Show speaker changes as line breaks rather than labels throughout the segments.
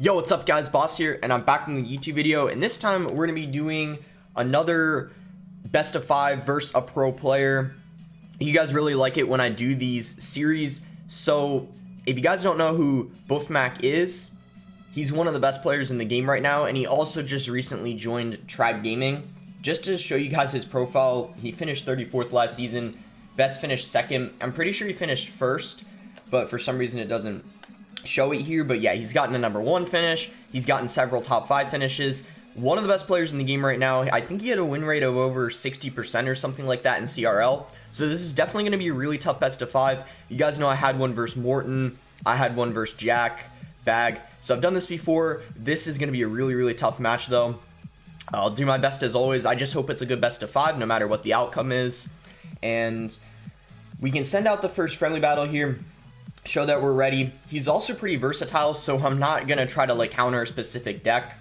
Yo, what's up guys, Boss here, and I'm back from the YouTube video, and this time we're going to be doing another best of 5 versus a pro player. You guys really like it when I do these series, so if you guys don't know who Boeufmac is, he's one of the best players in the game right now, and he also just recently joined Tribe Gaming. Just to show you guys his profile, he finished 34th last season, best finished second. I'm pretty sure he finished first, but for some reason it doesn't show it here. But yeah, he's gotten a number 1 finish, he's gotten several top 5 finishes, one of the best players in the game right now. I think he had a win rate of over 60% or something like that in CRL, so this is definitely going to be a really tough best of 5. You guys know I had one versus Morton, I had one versus Jack, Bag, so I've done this before. This is going to be a really tough match though. I'll do my best as always. I just hope it's a good best of 5 no matter what the outcome is, and we can send out the first friendly battle here, show that we're ready. He's also pretty versatile, so I'm not gonna try to like counter a specific deck.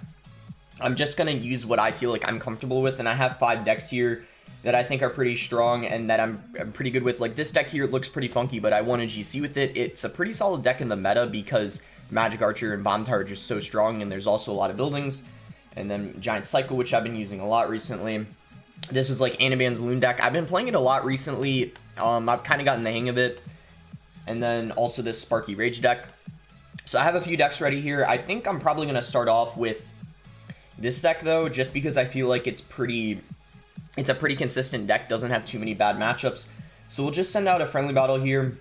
I'm just gonna use what I feel like I'm comfortable with, and I have 5 decks here that I think are pretty strong and that I'm pretty good with. Like this deck here looks pretty funky, but I won a GC with it. It's a pretty solid deck in the meta because Magic Archer and Bomb Tower are just so strong, and there's also a lot of buildings. And then Giant Cycle, which I've been using a lot recently. This is like Anaban's Loon deck. I've been playing it a lot recently. I've kind of gotten the hang of it. And then also this Sparky Rage deck. So I have a few decks ready here. I think I'm probably going to start off with this deck though, just because I feel like it's a pretty consistent deck, doesn't have too many bad matchups. So we'll just send out a friendly battle here.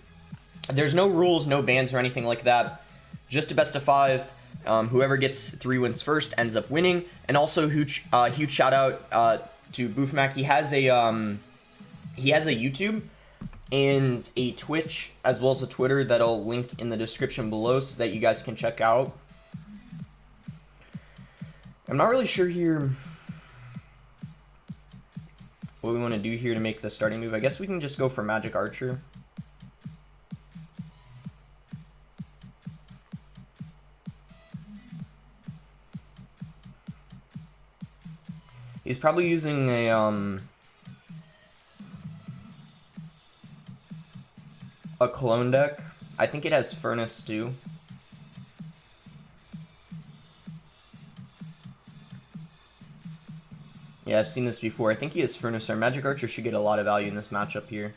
There's no rules, no bans or anything like that. Just a best of 5. Whoever gets 3 wins first ends up winning. And also huge shout out to Boeufmac. He has a YouTube and a Twitch as well as a Twitter that I'll link in the description below so that you guys can check out. I'm not really sure here what we want to do here to make the starting move. I guess we can just go for Magic Archer. He's probably using a clone deck. I think it has Furnace too. Yeah, I've seen this before. I think he has Furnace, or Magic Archer should get a lot of value in this matchup here.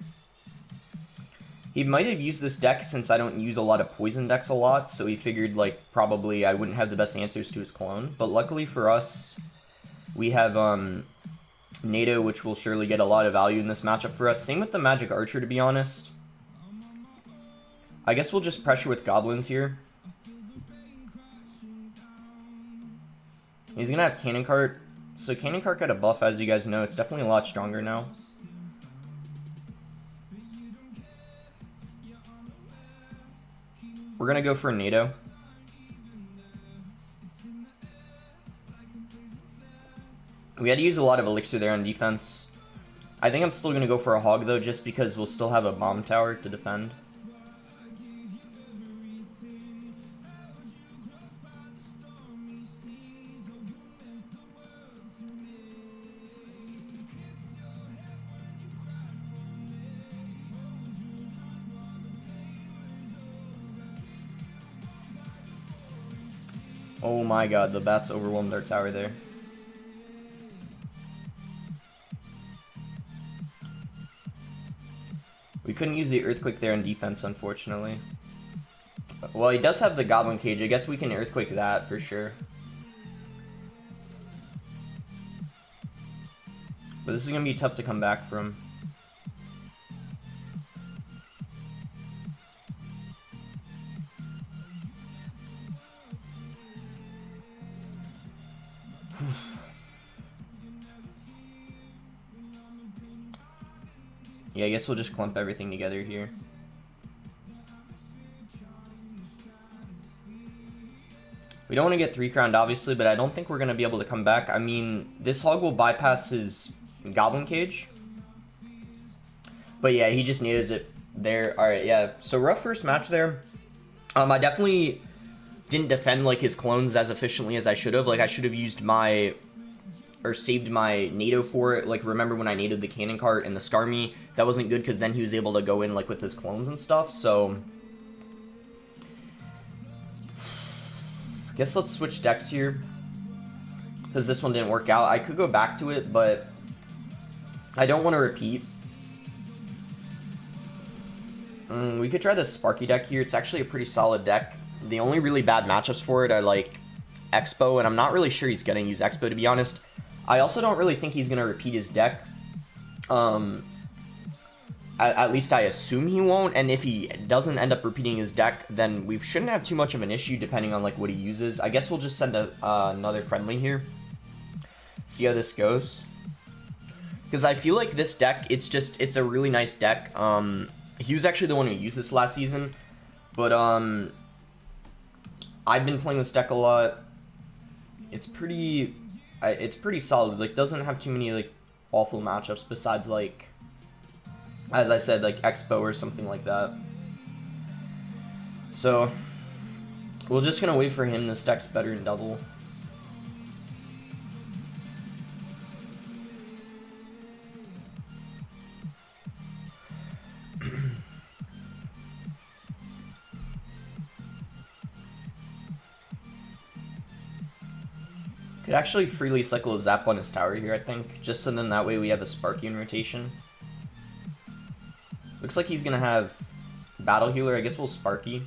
He might have used this deck since I don't use a lot of poison decks a lot, so he figured like probably I wouldn't have the best answers to his clone. But luckily for us, we have NATO, which will surely get a lot of value in this matchup for us. Same with the Magic Archer, to be honest. I guess we'll just pressure with Goblins here. He's going to have Cannon Cart. So Cannon Cart got a buff, as you guys know. It's definitely a lot stronger now. We're going to go for NATO. We had to use a lot of elixir there on defense. I think I'm still going to go for a hog though, just because we'll still have a bomb tower to defend. Oh my god, the bats overwhelmed our tower there. We couldn't use the Earthquake there in defense, unfortunately. Well, he does have the Goblin Cage. I guess we can Earthquake that for sure. But this is going to be tough to come back from. Yeah, I guess we'll just clump everything together here. We don't want to get 3-crowned, obviously, but I don't think we're going to be able to come back. I mean, this hog will bypass his Goblin Cage. But yeah, he just needs it there. Alright, yeah. So rough first match there. I definitely didn't defend like his clones as efficiently as I should have. Like I should have used my or saved my NATO for it. Like, remember when I nated the cannon cart and the Skarmy? That wasn't good because then he was able to go in, like, with his clones and stuff, so... Guess let's switch decks here, because this one didn't work out. I could go back to it, but I don't want to repeat. We could try the Sparky deck here. It's actually a pretty solid deck. The only really bad matchups for it are like Expo, and I'm not really sure he's going to use Expo, to be honest. I also don't really think he's going to repeat his deck. At least I assume he won't, and if he doesn't end up repeating his deck, then we shouldn't have too much of an issue depending on like what he uses. I guess we'll just send another friendly here. See how this goes. Because I feel like this deck, it's a really nice deck. He was actually the one who used this last season, but I've been playing this deck a lot. It's pretty solid. Like, doesn't have too many like awful matchups besides like, as I said, like Expo or something like that. So we're just gonna wait for him. This deck's better in double. Could actually freely cycle a Zap on his tower here, I think, just so then that way we have a Sparky in rotation. Looks like he's gonna have Battle Healer. I guess we'll Sparky.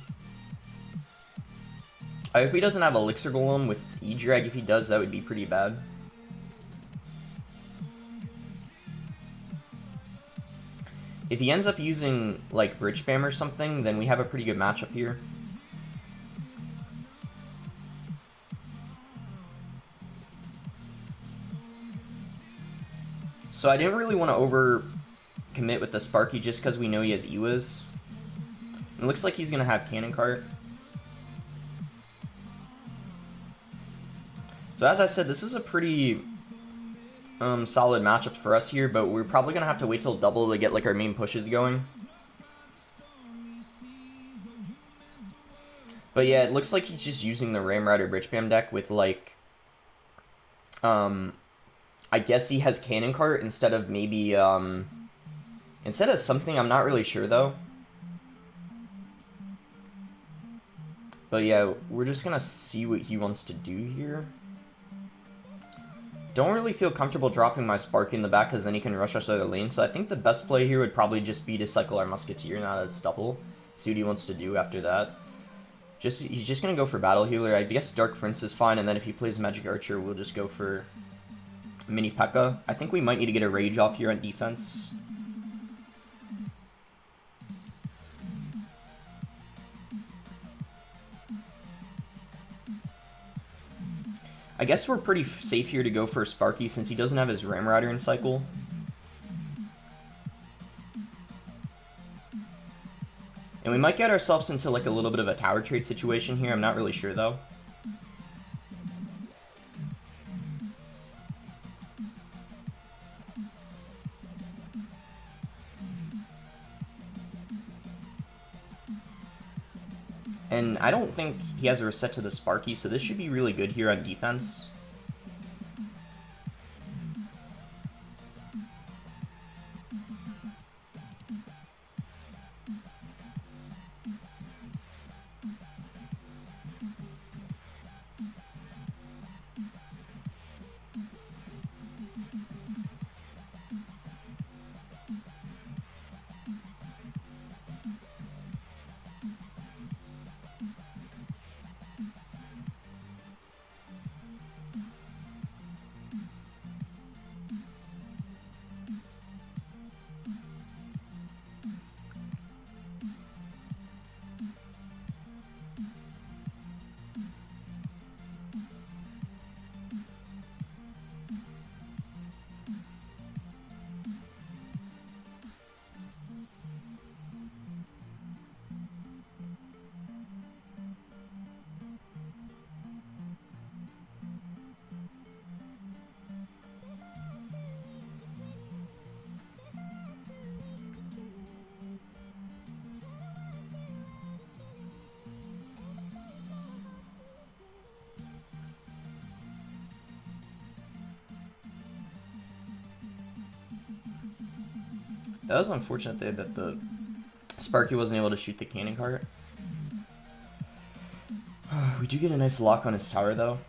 I hope he doesn't have Elixir Golem with E-Drag. If he does, that would be pretty bad. If he ends up using like Bridge Spam or something, then we have a pretty good matchup here. So I didn't really want to over commit with the Sparky just because we know he has Ewas. It looks like he's going to have Cannon Cart. So as I said, this is a pretty solid matchup for us here, but we're probably going to have to wait till double to get like our main pushes going. But yeah, it looks like he's just using the Ram Rider Bridge Spam deck with like I guess he has Cannon Cart instead of maybe, instead of something, I'm not really sure though. But yeah, we're just gonna see what he wants to do here. Don't really feel comfortable dropping my Sparky in the back because then he can rush us other lanes. So I think the best play here would probably just be to cycle our Musketeer now that it's double. See what he wants to do after that. He's just gonna go for Battle Healer. I guess Dark Prince is fine, and then if he plays Magic Archer, we'll just go for Mini P.E.K.K.A. I think we might need to get a Rage off here on defense. I guess we're pretty safe here to go for Sparky since he doesn't have his Ram Rider in cycle. And we might get ourselves into like a little bit of a tower trade situation here. I'm not really sure though. And I don't think he has a reset to the Sparky, so this should be really good here on defense. That was unfortunate that the Sparky wasn't able to shoot the Cannon Cart. We do get a nice lock on his tower, though.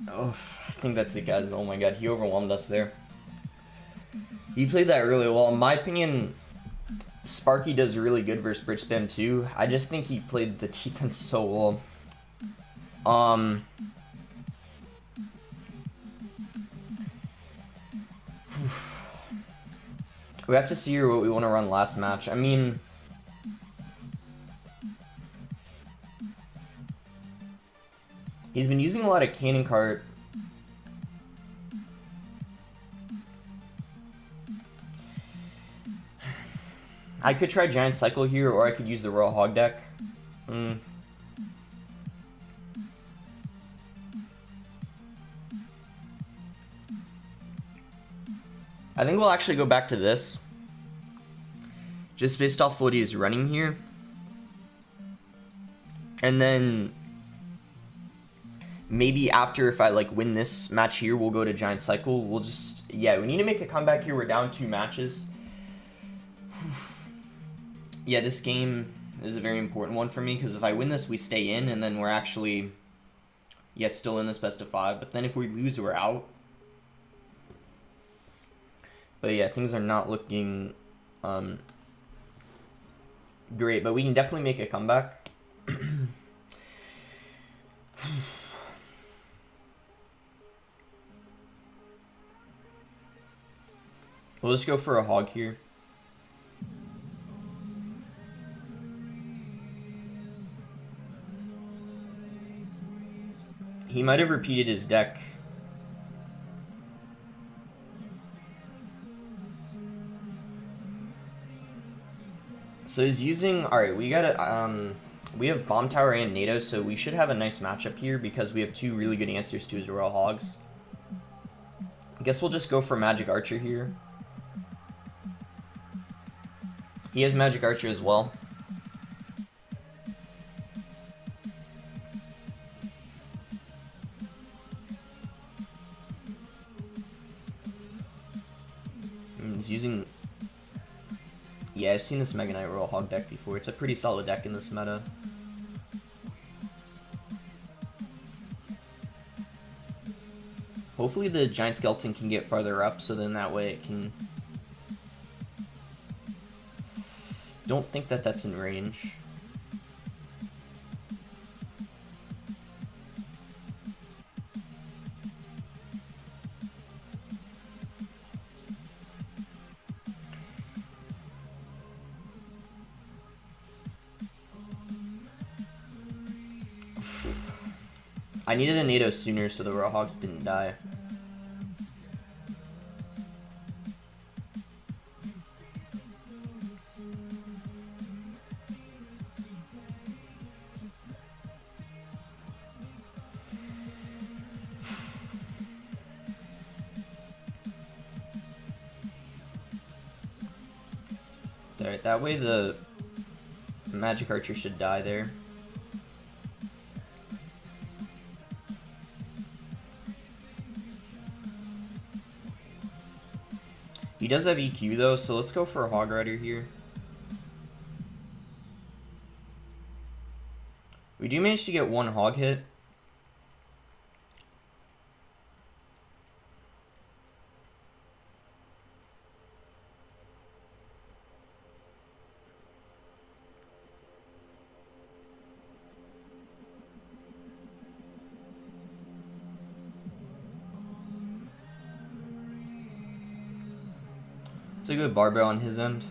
Oh, I think that's it, guys. Oh my god, he overwhelmed us there. He played that really well. In my opinion, Sparky does really good versus bridge spam too. I just think he played the defense so well. We have to see here what we want to run last match. I mean, he's been using a lot of cannon cart. I could try Giant Cycle here, or I could use the Royal Hog deck. I think we'll actually go back to this, just based off what he is running here. And then maybe after, if I like win this match here, we'll go to Giant Cycle. We'll just, yeah, we need to make a comeback here. We're down 2 matches. Yeah, this game is a very important one for me, because if I win this, we stay in, and then we're actually, yeah, still in this best of 5. But then if we lose, we're out. But yeah, things are not looking great, but we can definitely make a comeback. We'll just go for a hog here. He might have repeated his deck. So he's using, alright, we gotta, we have Bomb Tower and NATO, so we should have a nice matchup here because we have 2 really good answers to his Royal Hogs. I guess we'll just go for Magic Archer here. He has Magic Archer as well. He's using... Yeah, I've seen this Mega Knight Royal Hog deck before. It's a pretty solid deck in this meta. Hopefully the Giant Skeleton can get farther up, so then that way it can... Don't think that that's in range. I needed a NATO sooner so the Royal Hogs didn't die. Alright, that way the Magic Archer should die there. He does have EQ though, so let's go for a Hog Rider here. We do manage to get 1 hog hit. It's a good barbell on his end.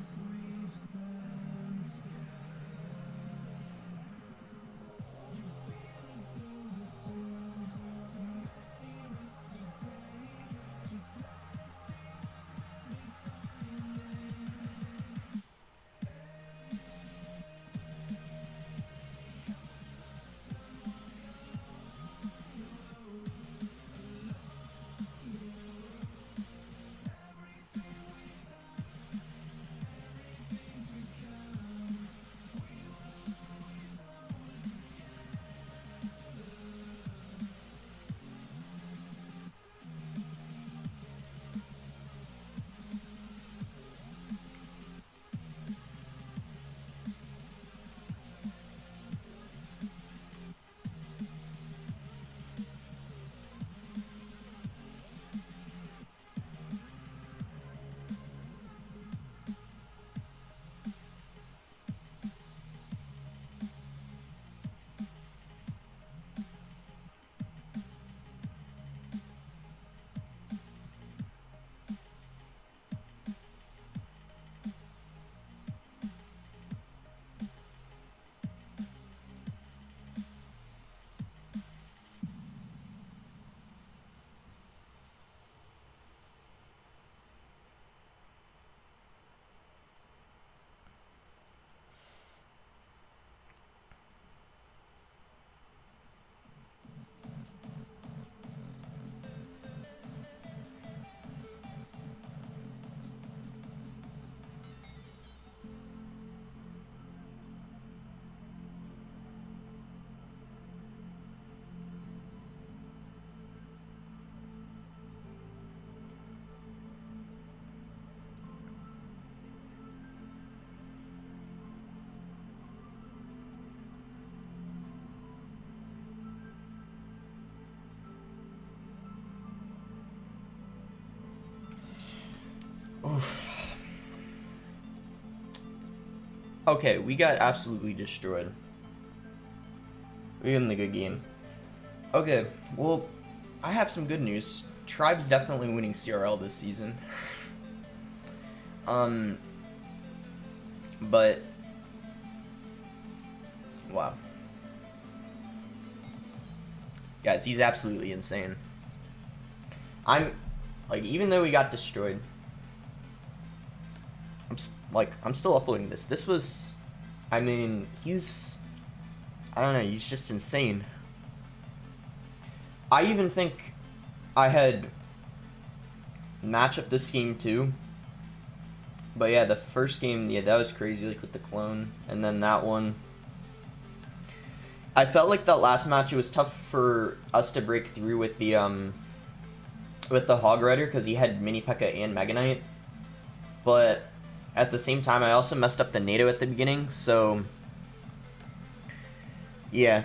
Okay, we got absolutely destroyed. We in the good game. Okay, well, I have some good news. Tribe's definitely winning CRL this season. But wow. Guys, he's absolutely insane. I'm like, even though we got destroyed, I'm still uploading this. This was, I mean, I don't know, he's just insane. I even think I had match up this game too. But yeah, the first game, yeah, that was crazy, like with the clone, and then that one. I felt like that last match, it was tough for us to break through with the Hog Rider because he had Mini P.E.K.K.A. and Mega Knight. But at the same time, I also messed up the NATO at the beginning, so yeah.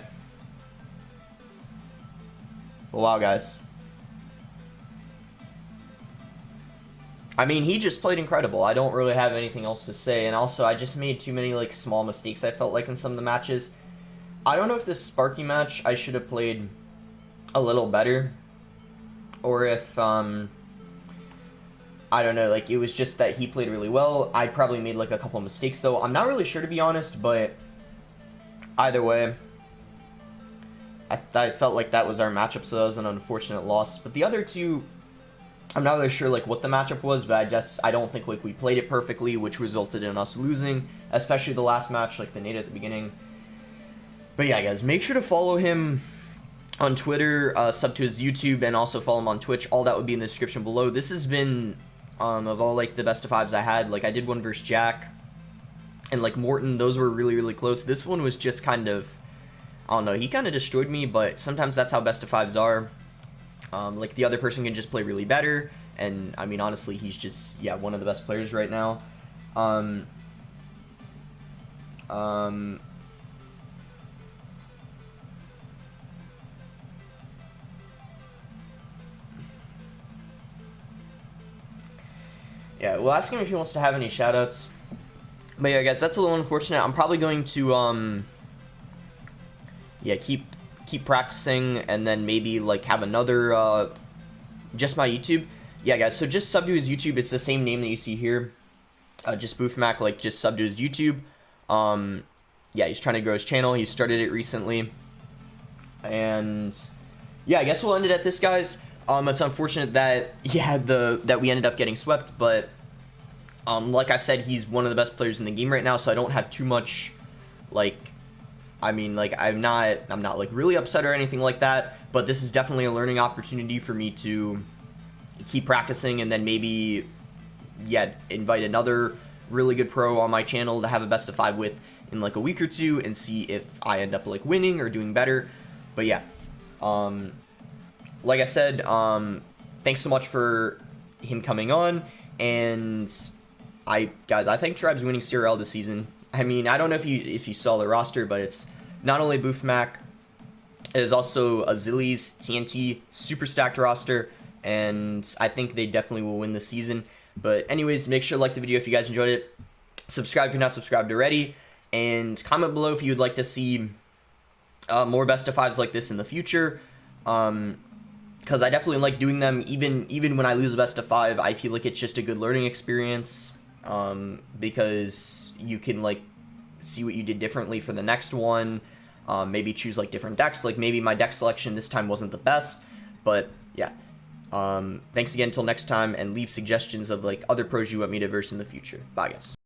Wow, guys. I mean, he just played incredible. I don't really have anything else to say. And also, I just made too many, like, small mistakes, I felt like, in some of the matches. I don't know if this Sparky match I should have played a little better. Or if, I don't know, like, it was just that he played really well. I probably made, like, a couple of mistakes, though. I'm not really sure, to be honest, but either way, I felt like that was our matchup, so that was an unfortunate loss. But the other two, I'm not really sure like what the matchup was, but I don't think like we played it perfectly, which resulted in us losing, especially the last match, like the nade at the beginning. But yeah, guys, make sure to follow him on Twitter, sub to his YouTube, and also follow him on Twitch. All that would be in the description below. This has been of all like the best of fives I had. Like I did one versus Jack and like Morton. Those were really, really close. This one was just kind of, I don't know, he kind of destroyed me, but sometimes that's how best of fives are. Like, the other person can just play really better, and, I mean, honestly, he's just, yeah, one of the best players right now. Yeah, we'll ask him if he wants to have any shoutouts. But yeah, guys, that's a little unfortunate. I'm probably going to, yeah, keep practicing, and then maybe like have another just my YouTube. Yeah, guys, so just sub to his YouTube. It's the same name that you see here, just Boeufmac. Like, just sub to his YouTube. Yeah, he's trying to grow his channel. He started it recently, and yeah, I guess we'll end it at this, guys. It's unfortunate that that we ended up getting swept, but like I said, he's one of the best players in the game right now, so I don't have too much like, I mean, like, I'm not like really upset or anything like that, but this is definitely a learning opportunity for me to keep practicing, and then maybe, yeah, invite another really good pro on my channel to have a best of 5 with in like a week or two, and see if I end up like winning or doing better. But yeah, like I said, thanks so much for him coming on, and guys, I think Tribe's winning CRL this season. I mean, I don't know if you saw the roster, but it's not only Boeufmac, it is also a Zillies TNT super stacked roster, and I think they definitely will win this season. But anyways, make sure to like the video if you guys enjoyed it. Subscribe if you're not subscribed already, and comment below if you would like to see more best of 5s like this in the future. Because I definitely like doing them. Even when I lose a best of 5, I feel like it's just a good learning experience. Because you can like see what you did differently for the next one, maybe choose like different decks. Like maybe my deck selection this time wasn't the best, but yeah, thanks again until next time, and leave suggestions of like other pros you want me to verse in the future. Bye, guys.